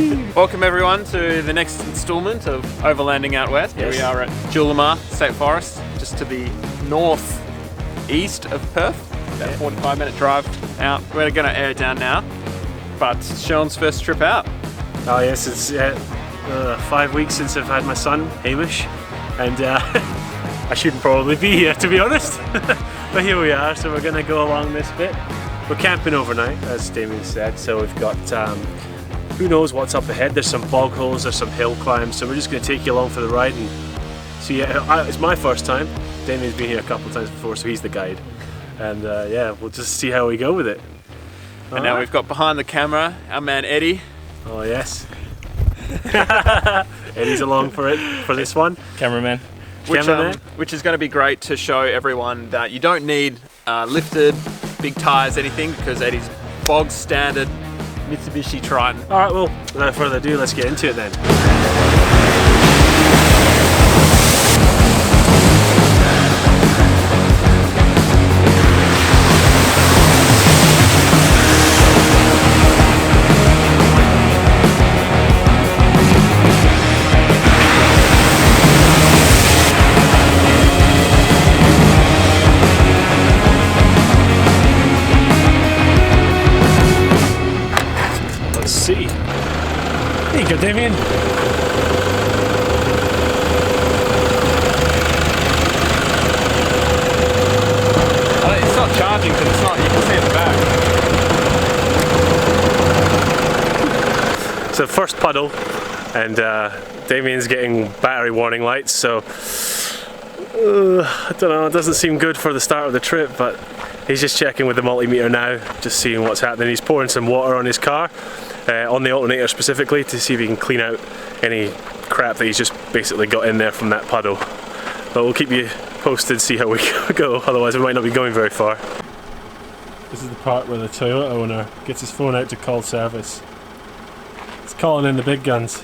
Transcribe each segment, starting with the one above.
Welcome everyone to the next instalment of Overlanding Out West. Yes. Here we are at Julimar State Forest, just to the north-east of Perth. About a 45-minute drive out. We're going to air it down now, but Shaun's first trip out. Oh yes, it's 5 weeks since I've had my son, Hamish, and I shouldn't probably be here, to be honest. But here we are, so we're going to go along this bit. We're camping overnight, as Damien said, so we've got, who knows what's up ahead. There's some bog holes, there's some hill climbs, so we're just going to take you along for the ride. And so yeah, it's my first time. Damien's been here a couple of times before, so he's the guide. And yeah, we'll just see how we go with it. And now we've got behind the camera our man Eddie. Oh yes. Eddie's along for this one. Cameraman. Which is going to be great to show everyone that you don't need lifted, big tyres, anything, because Eddie's bog standard Mitsubishi Triton. Alright, well, without further ado, let's get into it then. See. There you go, Damien. It's not charging because it's not, you can see at the back. So first puddle, and Damien's getting battery warning lights, so I don't know, it doesn't seem good for the start of the trip, but he's just checking with the multimeter now, just seeing what's happening. He's pouring some water on his car, on the alternator specifically, to see if he can clean out any crap that he's just basically got in there from that puddle. But we'll keep you posted, see how we go, otherwise we might not be going very far. This is the part where the Toyota owner gets his phone out to call service. It's calling in the big guns.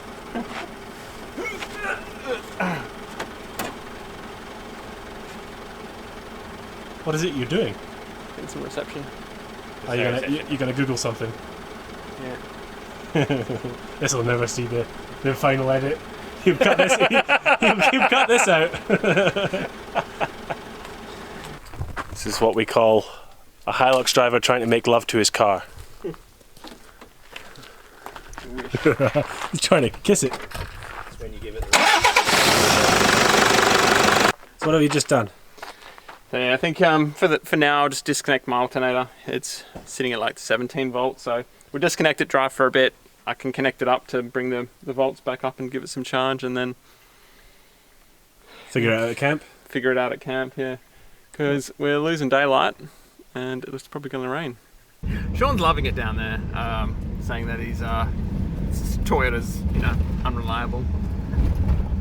What is it you're doing? Getting some reception. Oh, you're gonna Google something? Yeah. This will never see the final edit. You've cut this. You've cut this out. This is what we call a Hilux driver trying to make love to his car. He's trying to kiss it. That's when you give it. So what have you just done? So yeah, I think for now I'll just disconnect my alternator. It's sitting at like 17 volts, so we'll disconnect it, drive for a bit. I can connect it up to bring the volts back up and give it some charge, and then figure it out at camp? Figure it out at camp, yeah. Because we're losing daylight and it's probably going to rain. Shaun's loving it down there, saying that he's Toyota's, you know, unreliable.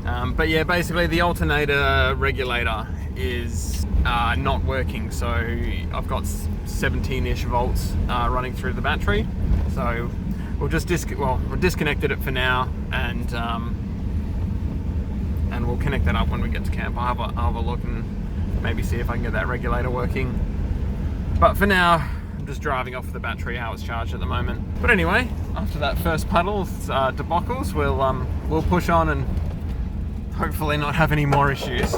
But yeah, basically the alternator regulator is not working, so I've got 17-ish volts running through the battery. So we'll just we'll disconnected it for now, and we'll connect that up when we get to camp. I'll have a look and maybe see if I can get that regulator working. But for now, I'm just driving off the battery how it's charged at the moment. But anyway, after that first puddle debacles, we'll push on and hopefully not have any more issues.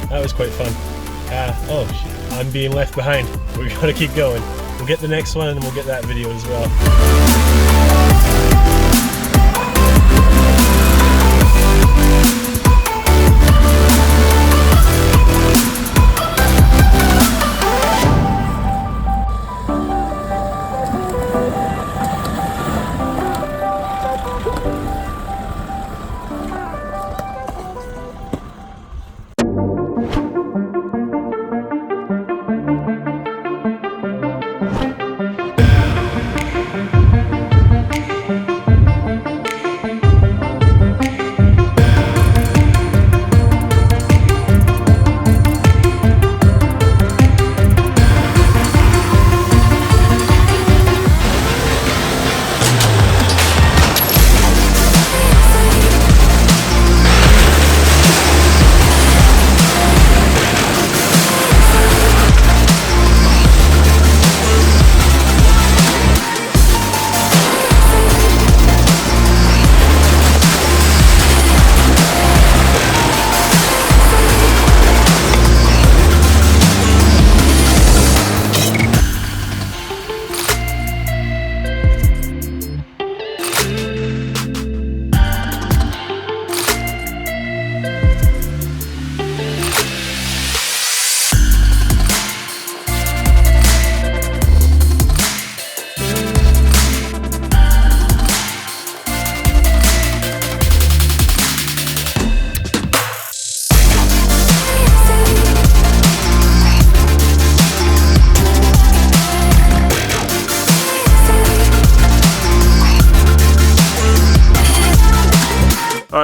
That was quite fun. Oh shit, I'm being left behind. We've got to keep going. We'll get the next one and we'll get that video as well.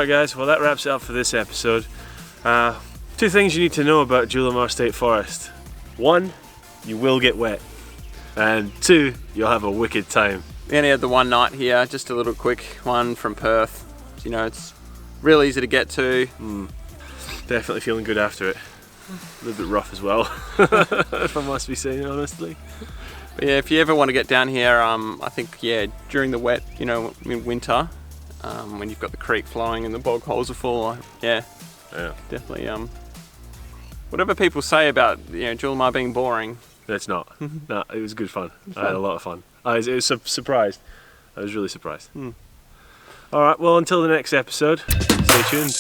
Alright guys, well that wraps it up for this episode. 2 things you need to know about Julimar State Forest. 1, you will get wet. And 2, you'll have a wicked time. We only had the one night here, just a little quick one from Perth. You know, it's real easy to get to. Definitely feeling good after it. A little bit rough as well, if I must be saying honestly. But yeah, if you ever want to get down here, I think during the wet, you know, in winter, when you've got the creek flowing and the bog holes are full, definitely. Whatever people say about Julimar being boring, it's not. No, it was good fun. I had a lot of fun. I was surprised. I was really surprised. Alright, well until the next episode, stay tuned.